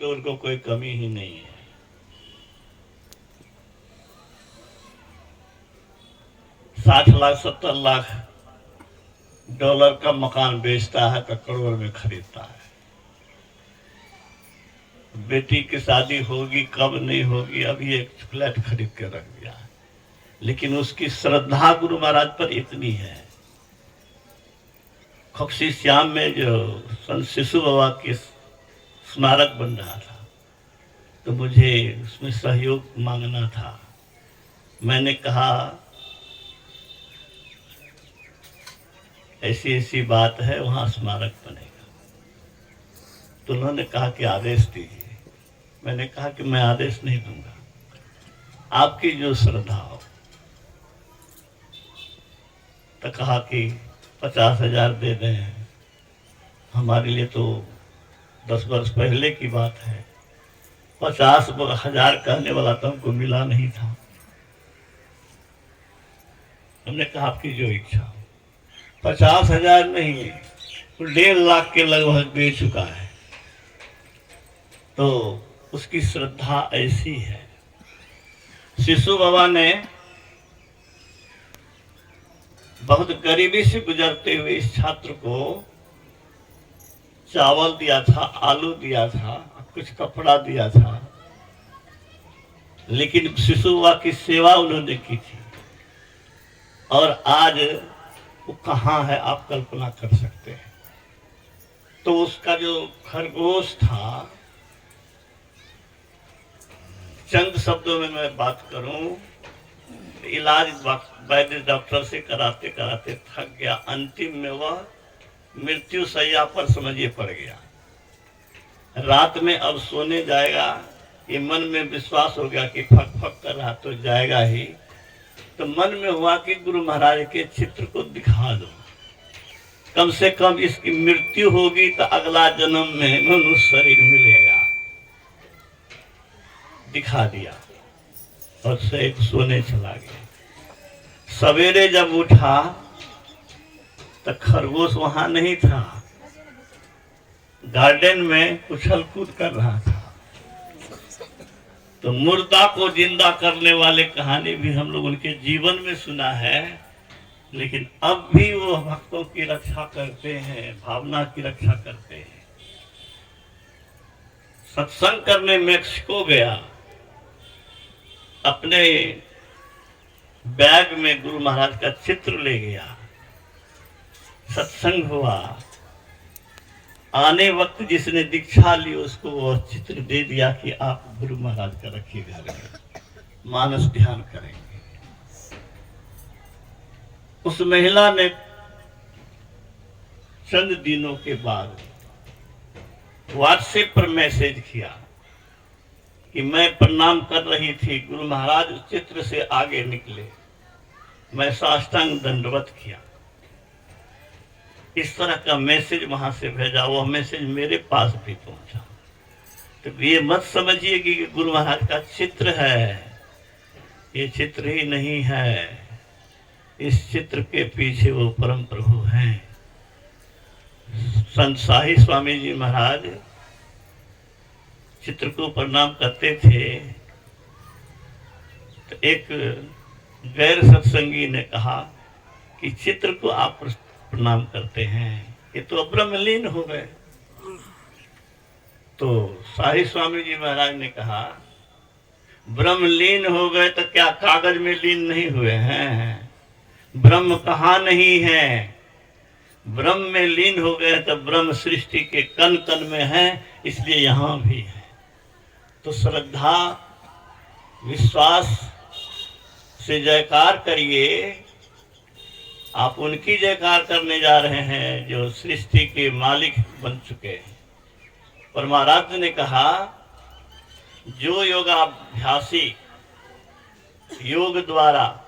तो उनको कोई कमी ही नहीं है। $60 लाख $70 लाख का मकान बेचता है तो करोड़ में खरीदता है। बेटी की शादी होगी कब नहीं होगी, अभी एक फ्लैट खरीद के रख दिया है, लेकिन उसकी श्रद्धा गुरु महाराज पर इतनी है। खक्सी श्याम में जो संत शिशु बाबा की स्मारक बन रहा था, तो मुझे उसमें सहयोग मांगना था। मैंने कहा ऐसी ऐसी बात है, वहां स्मारक बनेगा। तो उन्होंने कहा कि आदेश दीजिए। मैंने कहा कि मैं आदेश नहीं दूंगा, आपकी जो श्रद्धा हो। तो कहा कि 50,000 दे दें। हमारे लिए तो 10 वर्ष पहले की बात है। 50,000 कहने वाला तो हमको मिला नहीं था। हमने कहा आपकी जो इच्छा हो। 50,000 नहीं, 1.5 लाख के लगभग दे चुका है। तो उसकी श्रद्धा ऐसी है। शिशु बाबा ने बहुत गरीबी से गुजरते हुए इस छात्र को चावल दिया था, आलू दिया था, कुछ कपड़ा दिया था, लेकिन शिशु बाबा की सेवा उन्होंने की थी। और आज वो कहाँ है आप कल्पना कर सकते हैं। तो उसका जो खरगोश था, चंद शब्दों में मैं बात करूं, इलाज वैद्य डॉक्टर से कराते कराते थक गया। अंतिम में वह मृत्यु शैया पर समझिए पड़ गया। रात में अब सोने जाएगा, ये मन में विश्वास हो गया कि फक फक कर रहा तो जाएगा ही। तो मन में हुआ कि गुरु महाराज के चित्र को दिखा दो, कम से कम इसकी मृत्यु होगी तो अगला जन्म में मनुष्य शरीर मिलेगा। दिखा दिया और शेख सोने चला गया। सवेरे जब उठा तो खरगोश वहां नहीं था, गार्डन में उछल कूद कर रहा था। तो मुर्दा को जिंदा करने वाले कहानी भी हम लोग उनके जीवन में सुना है, लेकिन अब भी वो भक्तों की रक्षा करते हैं, भावना की रक्षा करते हैं। सत्संग करने मेक्सिको गया, अपने बैग में गुरु महाराज का चित्र ले गया। सत्संग हुआ, आने वक्त जिसने दीक्षा ली उसको वह चित्र दे दिया कि आप गुरु महाराज का रखिए घर में, मानस ध्यान करेंगे। उस महिला ने चंद दिनों के बाद व्हाट्सएप पर मैसेज किया कि मैं प्रणाम कर रही थी, गुरु महाराज उस चित्र से आगे निकले, मैं साष्टांग दंडवत किया। इस तरह का मैसेज वहां से भेजा, वह मैसेज मेरे पास भी पहुंचा। तो ये मत समझिए कि गुरु महाराज का चित्र है, ये चित्र ही नहीं है। इस चित्र के पीछे वो परम प्रभु हैं। संत शाही स्वामी जी महाराज चित्र को प्रणाम करते थे। तो एक गैर सत्संगी ने कहा कि चित्र को आप प्रणाम करते हैं, ये तो ब्रह्मलीन हो गए। तो शाही स्वामी जी महाराज ने कहा ब्रह्मलीन हो गए तो क्या कागज में लीन नहीं हुए हैं? ब्रह्म कहाँ नहीं है? ब्रह्म में लीन हो गए तो ब्रह्म सृष्टि के कण कण में है, इसलिए यहाँ भी है। तो श्रद्धा विश्वास से जयकार करिए। आप उनकी जयकार करने जा रहे हैं जो सृष्टि के मालिक बन चुके हैं। परमाराध्य ने कहा जो योगाभ्यासी योग द्वारा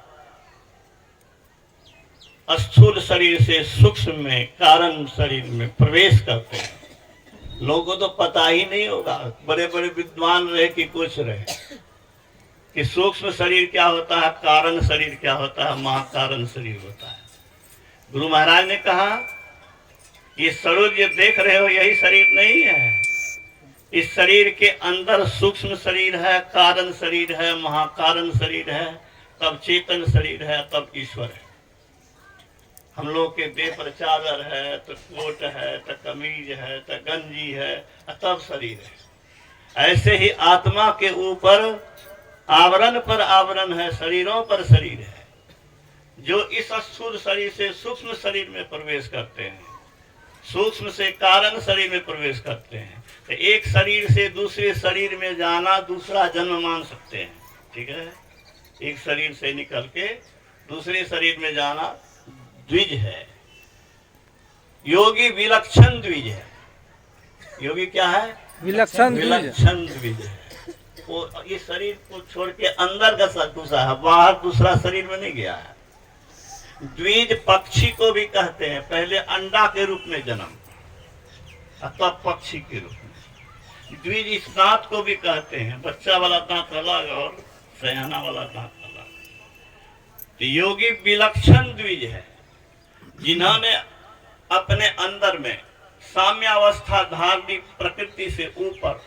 स्थूल शरीर से सूक्ष्म में कारण शरीर में प्रवेश करते हैं, लोगों को तो पता ही नहीं होगा, बड़े बड़े विद्वान रहे कि कुछ रहे, कि सूक्ष्म शरीर क्या होता है, कारण शरीर क्या होता है, महाकारण शरीर होता है। गुरु महाराज ने कहा ये स्वरूप ये देख रहे हो यही शरीर नहीं है, इस शरीर के अंदर सूक्ष्म शरीर है, कारण शरीर है, महाकारण शरीर है, तब चेतन शरीर है, तब ईश्वर है। हम लोग के देह पर चादर है, तो कोट है, तो कमीज है, तो गंजी है, तब शरीर है। ऐसे ही आत्मा के ऊपर आवरण पर आवरण है, शरीरों पर शरीर है। जो इस स्थूल शरीर से सूक्ष्म शरीर में प्रवेश करते हैं, सूक्ष्म से कारण शरीर में प्रवेश करते हैं, तो एक शरीर से दूसरे शरीर में जाना दूसरा जन्म मान सकते हैं। ठीक है, एक शरीर से निकल के दूसरे शरीर में जाना द्विज है। योगी विलक्षण द्विज है। योगी क्या है? विलक्षण द्विज है। वो इस शरीर को छोड़ के अंदर का दूसरा है, बाहर दूसरा शरीर में नहीं गया है। द्विज पक्षी को भी कहते हैं, पहले अंडा के रूप में जन्म, तब पक्षी के रूप में। द्विज इस दांत को भी कहते हैं, बच्चा वाला दांत अलग और सयाना वाला दांत अलग। तो योगी विलक्षण द्विज है, जिन्होंने अपने अंदर में साम्यावस्था धार्मिक प्रकृति से ऊपर,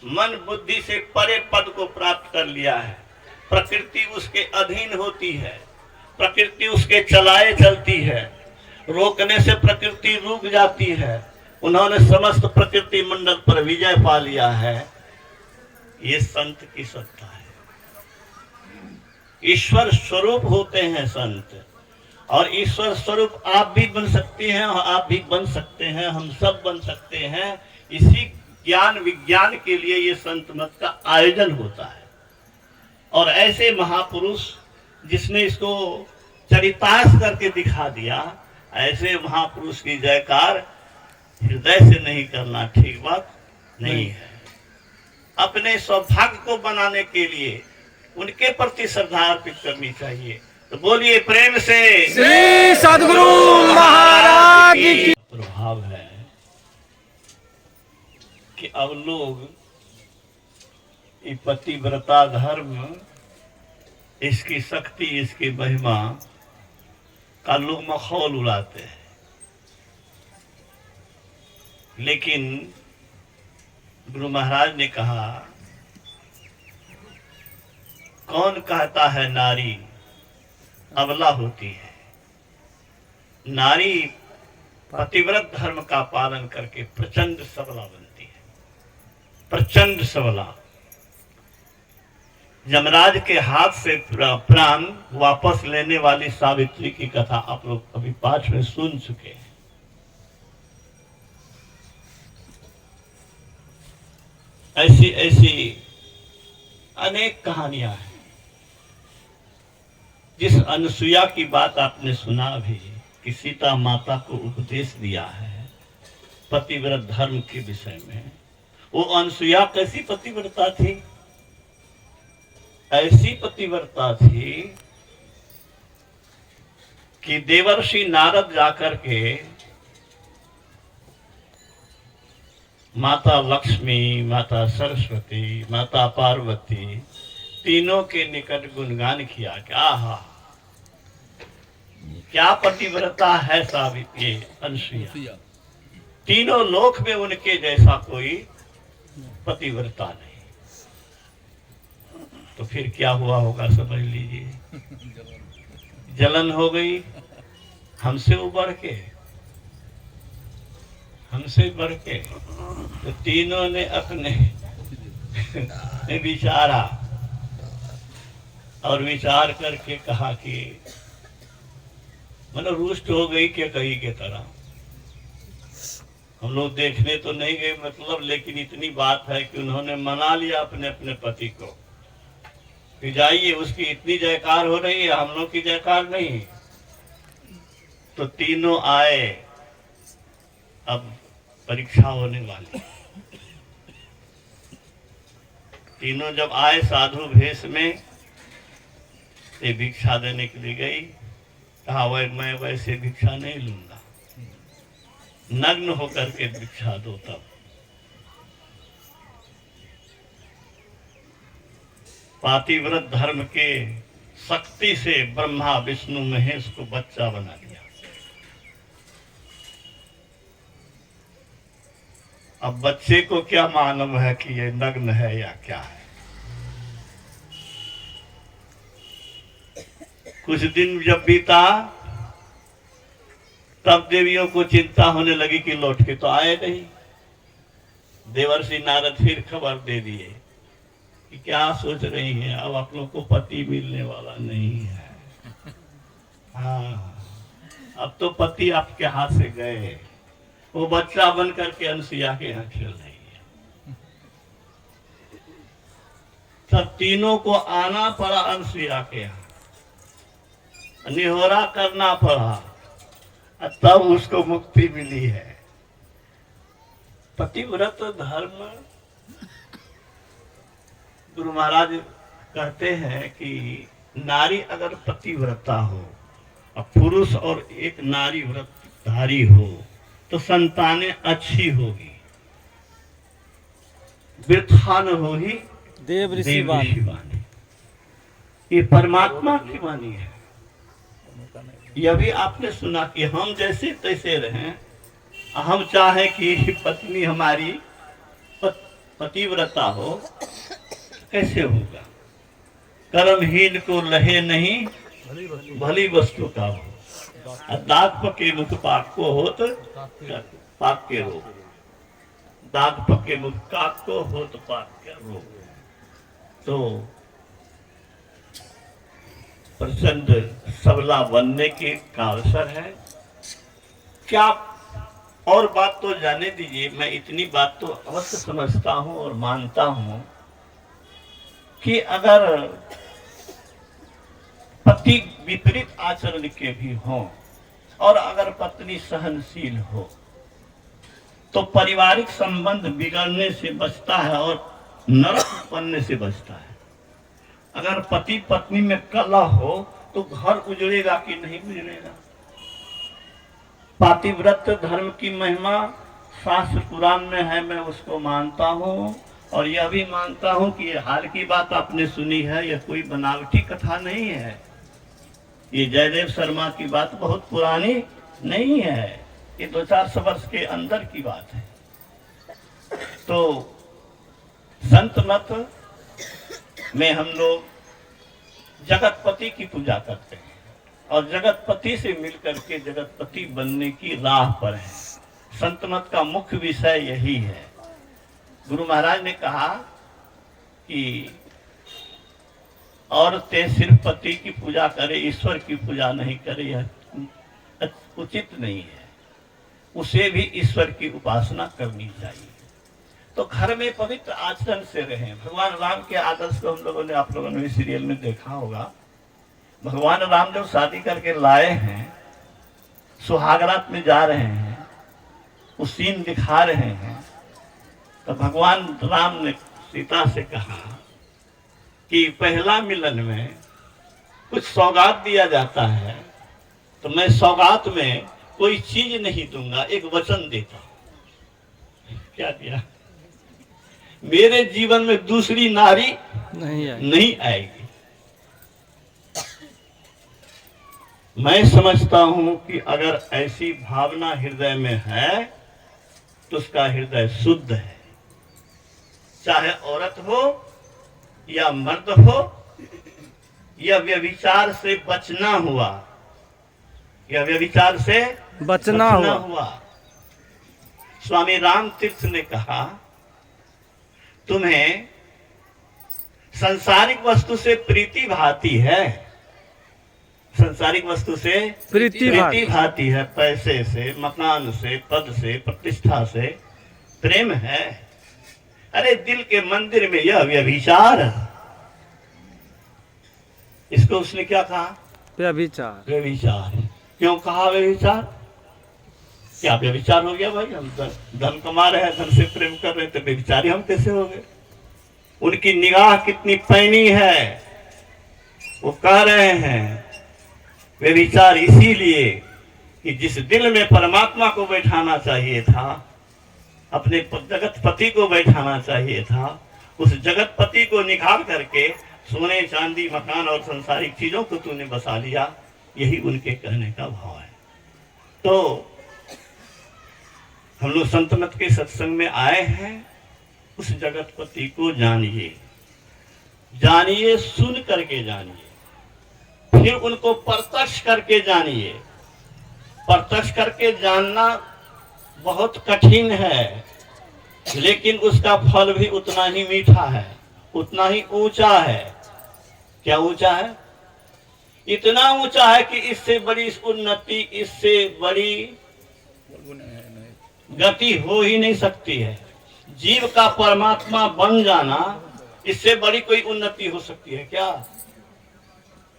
मन बुद्धि से परे पद को प्राप्त कर लिया है। प्रकृति उसके अधीन होती है, प्रकृति उसके चलाए चलती है, रोकने से प्रकृति रुक जाती है। उन्होंने समस्त प्रकृति मंडल पर विजय पा लिया है। ये संत की सत्ता है। ईश्वर स्वरूप होते हैं संत, और ईश्वर स्वरूप आप भी बन सकते हैं, आप भी बन सकते हैं, हम सब बन सकते हैं। इसी ज्ञान विज्ञान के लिए ये संत मत का आयोजन होता है। और ऐसे महापुरुष जिसने इसको चरितार्थ करके दिखा दिया, ऐसे महापुरुष की जयकार हृदय से नहीं करना ठीक बात नहीं है। अपने सौभाग्य को बनाने के लिए उनके प्रति श्रद्धा अर्पित करनी चाहिए। तो बोलिए प्रेम से श्री सद्गुरु महाराज की। प्रभाव है कि अब लोग ये पतिव्रता धर्म, इसकी शक्ति, इसकी महिमा का लोग मखौल उड़ाते हैं। लेकिन गुरु महाराज ने कहा, कौन कहता है नारी अबला होती है? नारी पतिव्रत धर्म का पालन करके प्रचंड सबला बनती है, प्रचंड सबला। यमराज के हाथ से प्राण वापस लेने वाली सावित्री की कथा आप लोग अभी पाठ में सुन चुके हैं। ऐसी ऐसी अनेक कहानियां हैं। जिस अनुसुईया की बात आपने सुना भी कि सीता माता को उपदेश दिया है पतिव्रत धर्म के विषय में, वो अनुसुईया कैसी पतिव्रता थी? ऐसी पतिव्रता थी कि देवर्षि नारद जाकर के माता लक्ष्मी, माता सरस्वती, माता पार्वती तीनों के निकट गुणगान किया। क्या क्या पतिव्रता है सावित्री अनुसुईया। तीनों लोक में उनके जैसा कोई पतिव्रता नहीं। तो फिर क्या हुआ होगा समझ लीजिए। जलन हो गई हमसे उबर के, हमसे बढ़ के। तो तीनों ने अपने विचारा और विचार करके कहा कि मतलब रुष्ट हो गई क्या कही के तरह। हम लोग देखने तो नहीं गए मतलब, लेकिन इतनी बात है कि उन्होंने मना लिया अपने अपने पति को कि जाइए, उसकी इतनी जयकार हो रही है, हम लोग की जयकार नहीं। तो तीनों आए, अब परीक्षा होने वाली। तीनों जब आए साधु भेष में, ये भिक्षा देने के लिए गई। कहा मैं वैसे भिक्षा नहीं लूंगा, नग्न होकर के भिक्षा दो। तब पातिव्रत धर्म के शक्ति से ब्रह्मा विष्णु महेश को बच्चा बना दिया। अब बच्चे को क्या मालूम है कि ये नग्न है या क्या है। कुछ दिन जब बीता तब देवियों को चिंता होने लगी कि लौट के तो आए नहीं। देवर्षि नारद फिर खबर दे दिए कि क्या सोच रही हैं, अब आप लोग को पति मिलने वाला नहीं है। हाँ, अब तो पति आपके हाथ से गए। वो बच्चा बन करके अनसुईया के यहाँ खेल रही है। तब तीनों को आना पड़ा अनसुईया के यहाँ, निहोरा करना पड़ा, तब उसको मुक्ति मिली है। पतिव्रत धर्म, गुरु महाराज कहते हैं कि नारी अगर पतिव्रता हो और पुरुष और एक नारी व्रतधारी हो तो संतानें अच्छी होगी, वृथा न हो ही देव ऋषि वाणी। ये परमात्मा की वाणी है। यह भी आपने सुना कि हम जैसे तैसे रहें, हम चाहें कि पत्नी हमारी पतिव्रता हो, कैसे होगा। कर्महीन को लहे नहीं भली वस्तु का हो, दाग पके मुख पाक को हो तो पाक के रोग, दाग पके मुख काक को हो तो पाक के रोग। तो प्रचंड सबला बनने के का अवसर है। क्या और बात तो जाने दीजिए, मैं इतनी बात तो अवश्य समझता हूं और मानता हूं कि अगर पति विपरीत आचरण के भी हों और अगर पत्नी सहनशील हो तो पारिवारिक संबंध बिगड़ने से बचता है और नरक बनने से बचता है। अगर पति पत्नी में कलह हो तो घर उजड़ेगा कि नहीं उजड़ेगा। पातिव्रत धर्म की महिमा शास्त्र पुराण में है, मैं उसको मानता हूँ। और यह भी मानता हूँ कि ये हाल की बात आपने सुनी है, यह कोई बनावटी कथा नहीं है। ये जयदेव शर्मा की बात बहुत पुरानी नहीं है, ये 2-400 वर्ष के अंदर की बात है। तो संत मत में हम लोग जगतपति की पूजा करते हैं और जगतपति से मिलकर के जगतपति बनने की राह पर है। संत मत का मुख्य विषय यही है। गुरु महाराज ने कहा कि औरतें सिर्फ पति की पूजा करे, ईश्वर की पूजा नहीं करे, यह उचित नहीं है। उसे भी ईश्वर की उपासना करनी चाहिए। तो घर में पवित्र आचरण से रहें। भगवान राम के आदर्श को हम लोगों ने, आप लोगों ने भी सीरियल में देखा होगा। भगवान राम जब शादी करके लाए हैं, सुहागरात में जा रहे हैं, उस सीन दिखा रहे हैं, तो भगवान राम ने सीता से कहा कि पहला मिलन में कुछ सौगात दिया जाता है, तो मैं सौगात में कोई चीज नहीं दूंगा, एक वचन देता हूं। क्या दिया? मेरे जीवन में दूसरी नारी नहीं आएगी। मैं समझता हूं कि अगर ऐसी भावना हृदय में है तो उसका हृदय शुद्ध है। चाहे औरत हो या मर्द हो, यह व्यभिचार से बचना हुआ, यह व्यभिचार से बचना हुआ। स्वामी राम तीर्थ ने कहा, तुम्हें सांसारिक वस्तु से प्रीति भाती है, सांसारिक वस्तु से प्रीति भाती है, पैसे से, मकान से, पद से, प्रतिष्ठा से प्रेम है। अरे दिल के मंदिर में यह व्यभिचार, इसको उसने क्या कहा? व्यभिचार। व्यभिचार क्यों कहा व्यभिचार? क्या व्यभिचार हो गया भाई? हम धन कमा रहे हैं, धन से प्रेम कर रहे, तो व्यभिचारी हम कैसे हो गए? उनकी निगाह कितनी पैनी है। वो कह रहे हैं व्यभिचार इसीलिए कि जिस दिल में परमात्मा को बैठाना चाहिए था, अपने जगतपति को बैठाना चाहिए था, उस जगतपति को निखार करके सोने चांदी मकान और संसारिक चीजों को तूने बसा लिया। यही उनके कहने का भाव है। तो हम लोग संतमत के सत्संग में आए हैं, उस जगतपति को जानिए, जानिए, सुन करके जानिए, फिर उनको प्रत्यक्ष करके जानिए। प्रत्यक्ष करके जानना बहुत कठिन है, लेकिन उसका फल भी उतना ही मीठा है, उतना ही ऊंचा है। क्या ऊंचा है? इतना ऊंचा है कि इससे बड़ी उन्नति, इससे बड़ी गति हो ही नहीं सकती है। जीव का परमात्मा बन जाना, इससे बड़ी कोई उन्नति हो सकती है क्या?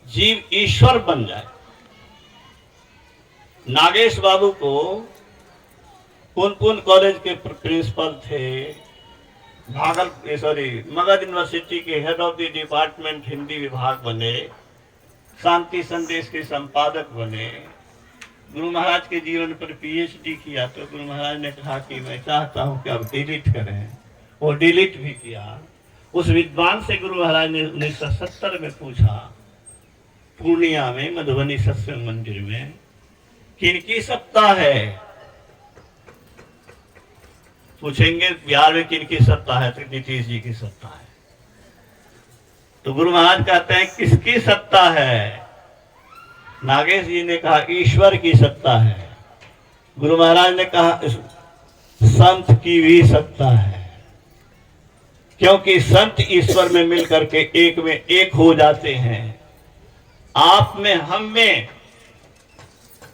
जीव ईश्वर बन जाए। नागेश बाबू को पुनपुन कॉलेज के प्रिंसिपल थे, मगध यूनिवर्सिटी के head of the department Hindi विभाग बने, शांति संदेश के संपादक बने, गुरु महाराज के जीवन पर पीएचडी किया। तो गुरु महाराज ने कहा कि मैं चाहता हूं कि अब डिलीट करें, वो डिलीट भी किया। उस विद्वान से गुरु महाराज ने 1970 में पूछा, पूर्णिया में मधुबनी सत्संग मंदिर में, किनकी सत्ता है? पूछेंगे बिहार में किनकी सत्ता है, तो नीतीश जी की सत्ता है। तो गुरु महाराज कहते हैं किसकी सत्ता है? नागेश जी ने कहा ईश्वर की सत्ता है। गुरु महाराज ने कहा संत की भी सत्ता है, क्योंकि संत ईश्वर में मिलकर के एक में एक हो जाते हैं। आप में, हम में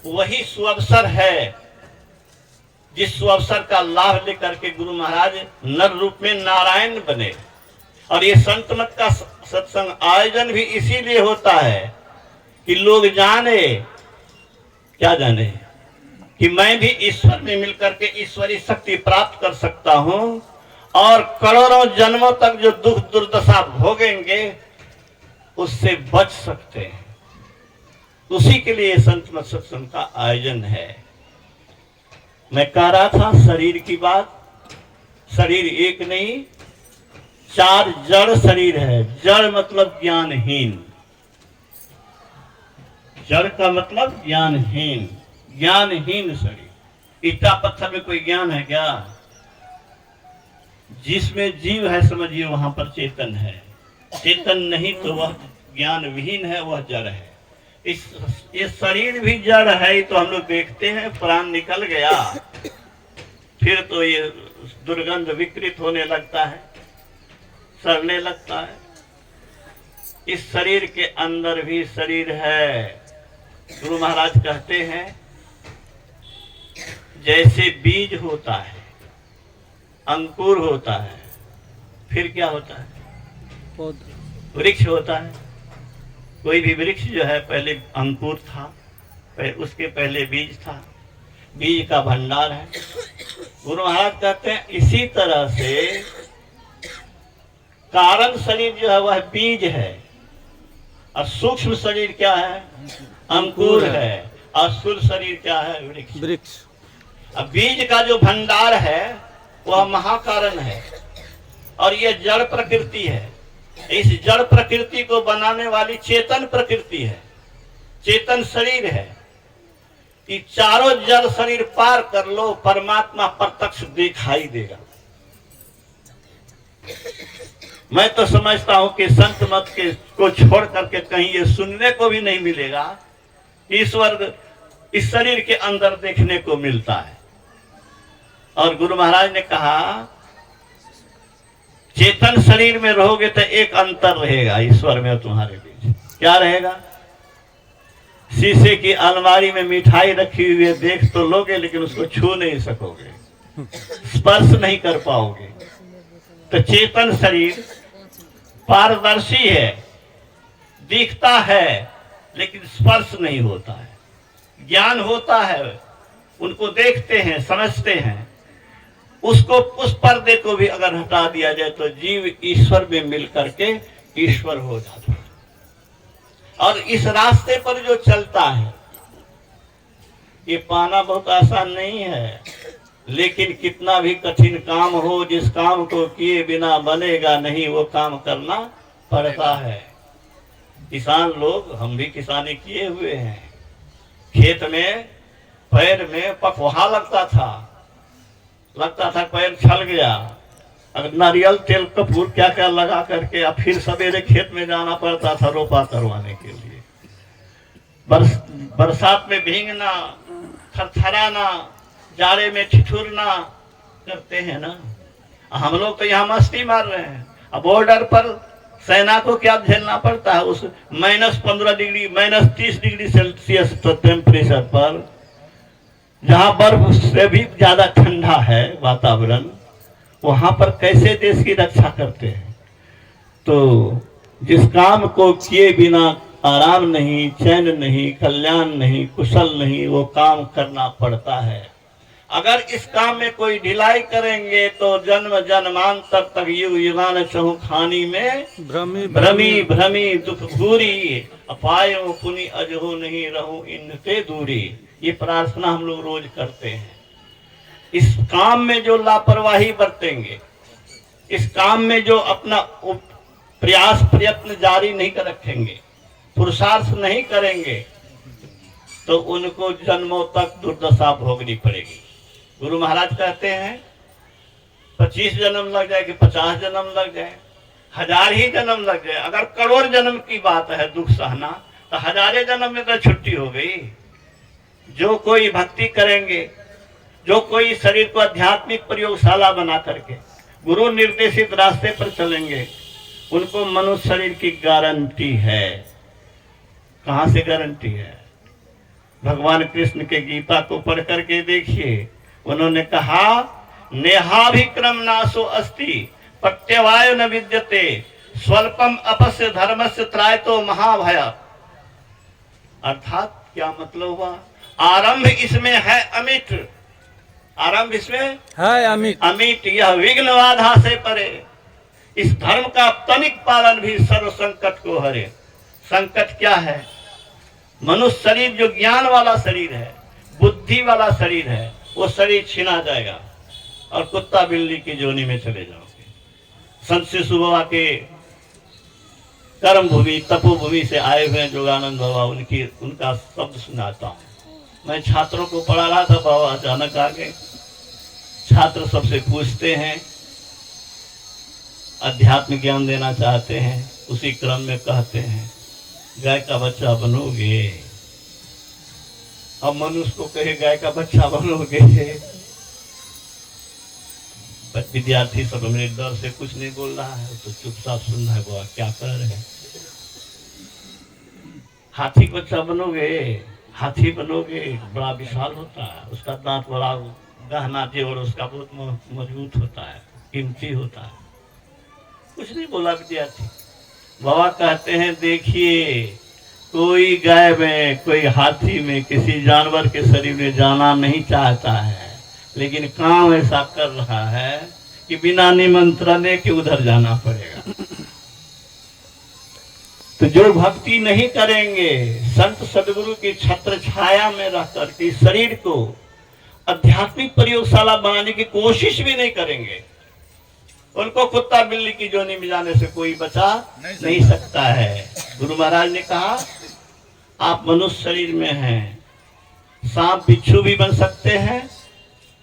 वही सुअवसर है, जिस सुअवसर का लाभ लेकर के गुरु महाराज नर रूप में नारायण बने। और ये संत मत का सत्संग आयोजन भी इसीलिए होता है कि लोग जाने, क्या जाने, कि मैं भी ईश्वर में मिलकर के ईश्वरी शक्ति प्राप्त कर सकता हूं और करोड़ों जन्मों तक जो दुख दुर्दशा भोगेंगे उससे बच सकते हैं। उसी के लिए संत मत सत्संग का आयोजन है। मैं कह रहा था शरीर की बात। शरीर एक नहीं, 4 जड़ शरीर है। जड़ मतलब ज्ञानहीन, जड़ का मतलब ज्ञानहीन, ज्ञानहीन शरीर। ईटा पत्थर में कोई ज्ञान है क्या? जिसमें जीव है समझिए वहां पर चेतन है, चेतन नहीं तो वह ज्ञान विहीन है, वह जड़ है। ये शरीर भी जड़ है, तो हम लोग देखते हैं प्राण निकल गया फिर तो ये दुर्गंध विकृत होने लगता है, सड़ने लगता है। इस शरीर के अंदर भी शरीर है। गुरु महाराज कहते हैं जैसे बीज होता है, अंकुर होता है, फिर क्या होता है? वृक्ष होता है। कोई भी वृक्ष जो है पहले अंकुर था, उसके पहले बीज था, बीज का भंडार है। गुरु महाराज कहते हैं इसी तरह से कारण शरीर जो है वह बीज है, और सूक्ष्म शरीर क्या है? अंकुर है, और स्थूल शरीर क्या है? वृक्ष। अब बीज का जो भंडार है वह महाकारण है, और यह जड़ प्रकृति है। इस जड़ प्रकृति को बनाने वाली चेतन प्रकृति है, चेतन शरीर है। कि चारों जड़ शरीर पार कर लो, परमात्मा प्रत्यक्ष दिखाई देगा। मैं तो समझता हूं कि संत मत के को छोड़ करके कहीं ये सुनने को भी नहीं मिलेगा। ईश्वर इस शरीर के अंदर देखने को मिलता है। और गुरु महाराज ने कहा चेतन शरीर में रहोगे तो एक अंतर रहेगा ईश्वर में और तुम्हारे बीच। क्या रहेगा? शीशे की अलमारी में मिठाई रखी हुई है, देख तो लोगे लेकिन उसको छू नहीं सकोगे, स्पर्श नहीं कर पाओगे। तो चेतन शरीर पारदर्शी है, दिखता है लेकिन स्पर्श नहीं होता है। ज्ञान होता है, उनको देखते हैं, समझते हैं। उसको, उस पर्दे को भी अगर हटा दिया जाए तो जीव ईश्वर में मिल करके ईश्वर हो जाता है। और इस रास्ते पर जो चलता है ये पाना बहुत आसान नहीं है, लेकिन कितना भी कठिन काम हो, जिस काम को किए बिना बनेगा नहीं, वो काम करना पड़ता है। किसान लोग, हम भी किसानी किए हुए हैं, खेत में पैर में पकवाहा लगता था, लगता था पैर छल गया। अगर नारियल तेल कपूर क्या क्या लगा करके अब फिर सवेरे खेत में जाना पड़ता था रोपा करवाने के लिए। बरसात में भीगना, थरथराना, जाड़े में ठिठुरना करते हैं ना। हम लोग तो यहाँ मस्ती मार रहे हैं। अब बॉर्डर पर सेना को क्या झेलना पड़ता है उस -15 डिग्री, -30 डिग्री सेल्सियस टेम्परेचर पर, जहाँ बर्फ से भी ज्यादा ठंडा है वातावरण, वहां पर कैसे देश की रक्षा करते हैं। तो जिस काम को किए बिना आराम नहीं, चैन नहीं, कल्याण नहीं, कुशल नहीं, वो काम करना पड़ता है। अगर इस काम में कोई ढिलाई करेंगे तो जन्म जन्मांतर तक युग युगान चहु खानी में भ्रमी भ्रमी दुख भूरी, अपायो पुनि अजहो नहीं रहूं इनसे दूरी। ये प्रार्थना हम लोग रोज करते हैं। इस काम में जो लापरवाही बरतेंगे, इस काम में जो अपना प्रयास प्रयत्न जारी नहीं कर रखेंगे, पुरुषार्थ नहीं करेंगे, तो उनको जन्मों तक दुर्दशा भोगनी पड़ेगी। गुरु महाराज कहते हैं 25 जन्म लग जाए कि 50 जन्म लग जाए, 1000 ही जन्म लग जाए, अगर करोड़ जन्म की बात है दुख सहना, तो 1000 जन्म में तो छुट्टी हो गई। जो कोई भक्ति करेंगे, जो कोई शरीर को आध्यात्मिक प्रयोगशाला बना करके गुरु निर्देशित रास्ते पर चलेंगे, उनको मनुष्य शरीर की गारंटी है। कहां से गारंटी है? भगवान कृष्ण के गीता को पढ़ करके देखिए। उन्होंने कहा नेहाभिक्रम नाशो अस्ति प्रत्यवाय न विद्यते स्वल्पम अपस्य धर्मस्य त्रायतो महाभय। अर्थात क्या मतलब हुआ? आरंभ इसमें है अमिट, आरंभ इसमें है अमिट, अमिट, यह विघ्न बाधा से परे। इस धर्म का तनिक पालन भी सर्व संकट को हरे। संकट क्या है? मनुष्य शरीर जो ज्ञान वाला शरीर है, बुद्धि वाला शरीर है, वो शरीर छीना जाएगा और कुत्ता बिल्ली की जोनी में चले जाओगे। संत शिशु बाबा के कर्म भूमि तपोभूमि से आए हुए जोगानंद बाबा, उनका शब्द सुनाता हूँ। मैं छात्रों को पढ़ा रहा था, बाबा अचानक आ गए। छात्र सबसे पूछते हैं, अध्यात्म ज्ञान देना चाहते हैं। उसी क्रम में कहते हैं गाय का बच्चा बनोगे। अब मनुष्य को कहे गाय का बच्चा बनोगे, विद्यार्थी सब मेरे डर से कुछ नहीं बोल रहा है, तो चुपचाप सुन रहा है बाबा क्या कर रहे हैं। हाथी का बच्चा बनोगे, हाथी बनोगे, बड़ा विशाल होता है, उसका दांत बड़ा गहना जेवर उसका बहुत मजबूत होता है, कीमती होता है। कुछ नहीं बोला विद्यार्थी। बाबा कहते हैं देखिए, कोई गाय में, कोई हाथी में, किसी जानवर के शरीर में जाना नहीं चाहता है, लेकिन काम ऐसा कर रहा है कि बिना निमंत्रण के उधर जाना पड़ेगा। तो जो भक्ति नहीं करेंगे, संत सदगुरु की छत्र छाया में रहकर के शरीर को आध्यात्मिक प्रयोगशाला बनाने की कोशिश भी नहीं करेंगे, उनको कुत्ता बिल्ली की जोनी में जाने से कोई बचा नहीं सकता है। गुरु महाराज ने कहा आप मनुष्य शरीर में हैं, सांप बिच्छू भी बन सकते हैं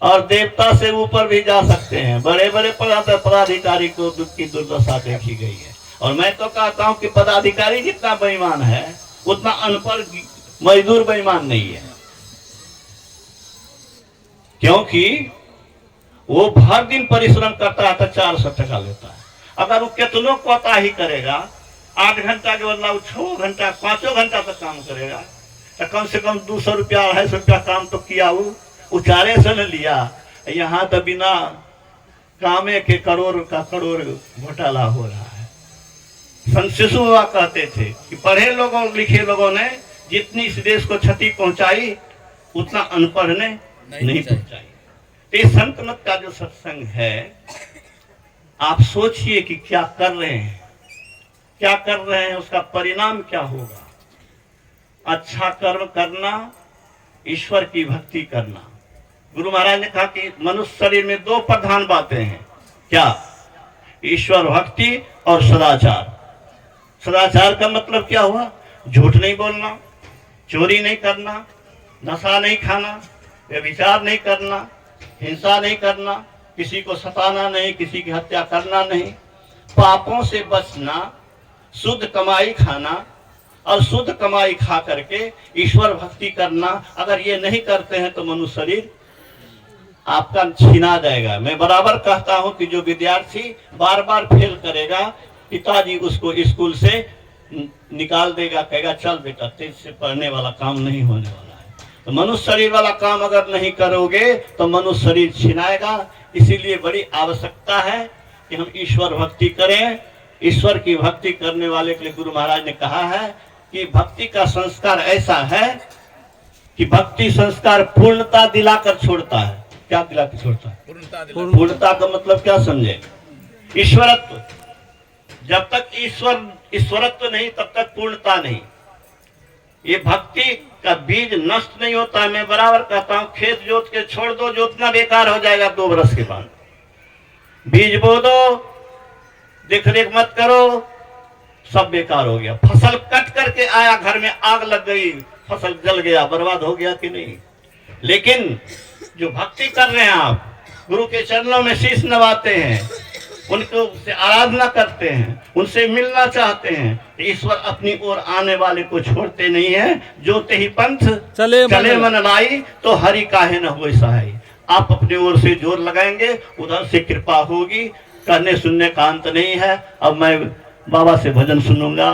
और देवता से ऊपर भी जा सकते हैं। बड़े बड़े पदाधिकारी को दुख की दुर्दशा देखी गई है। और मैं तो कहता हूं कि पदाधिकारी जितना बेईमान है उतना अनपढ़ मजदूर बेईमान नहीं है, क्योंकि वो भर दिन परिश्रम करता है तो 400 टका लेता है। अगर वो कितनों कोताही करेगा, 8 घंटा के बदला 6 घंटा 5 घंटा तक काम करेगा, तो कम से कम 200 रुपया 250 रुपया काम तो किया, वो 4 से न लिया। यहाँ तो बिना कामे के करोड़ का करोड़ घोटाला हो रहा है। संत शिशु बाबा कहते थे कि पढ़े लोगों लिखे लोगों ने जितनी इस देश को क्षति पहुंचाई उतना अनपढ़ ने नहीं पहुंचाई। तो ये संत मत का जो सत्संग है, आप सोचिए कि क्या कर रहे हैं, क्या कर रहे हैं, उसका परिणाम क्या होगा। अच्छा कर्म करना, ईश्वर की भक्ति करना। गुरु महाराज ने कहा कि मनुष्य शरीर में 2 प्रधान बातें हैं। क्या? ईश्वर भक्ति और सदाचार। सदाचार का मतलब क्या हुआ? झूठ नहीं बोलना, चोरी नहीं करना, नशा नहीं खाना, व्यभिचार नहीं करना, हिंसा नहीं करना, किसी को सताना नहीं, किसी की हत्या करना नहीं, पापों से बचना, शुद्ध कमाई खाना और शुद्ध कमाई खा करके ईश्वर भक्ति करना। अगर ये नहीं करते हैं तो मनुष्य शरीर आपका छीना जाएगा। मैं बराबर कहता हूं कि जो विद्यार्थी बार बार फेल करेगा, पिताजी उसको स्कूल से निकाल देगा, कहेगा चल बेटा तेज से पढ़ने वाला काम नहीं होने वाला है। तो मनुष्य शरीर वाला काम अगर नहीं करोगे तो मनुष्य शरीर छिनाएगा। इसीलिए बड़ी आवश्यकता है कि हम ईश्वर भक्ति करें। ईश्वर की भक्ति करने वाले के लिए गुरु महाराज ने कहा है कि भक्ति का संस्कार ऐसा है कि भक्ति संस्कार पूर्णता दिलाकर छोड़ता है। क्या दिलाकर छोड़ता है? पूर्णता का मतलब क्या समझे? ईश्वरत्व। जब तक ईश्वरत्व नहीं तब तक पूर्णता नहीं। ये भक्ति का बीज नष्ट नहीं होता है। मैं बराबर कहता हूं, खेत जोत के छोड़ दो, जोतना बेकार हो जाएगा 2 बरस के बाद। बीज बो दो, देख रेख मत करो, सब बेकार हो गया। फसल कट करके आया, घर में आग लग गई, फसल जल गया, बर्बाद हो गया कि नहीं? लेकिन जो भक्ति कर रहे हैं आप, गुरु के चरणों में शीश नवाते हैं, उनको से आराधना करते हैं, उनसे मिलना चाहते हैं, ईश्वर अपनी ओर आने वाले को छोड़ते नहीं है। जो तेहि पंथ चले मन लाई, तो हरि काहे न होय सहाय। आप अपनी ओर से जोर लगाएंगे, उधर से कृपा होगी। कहने सुनने का अंत नहीं है। अब मैं बाबा से भजन सुनूंगा।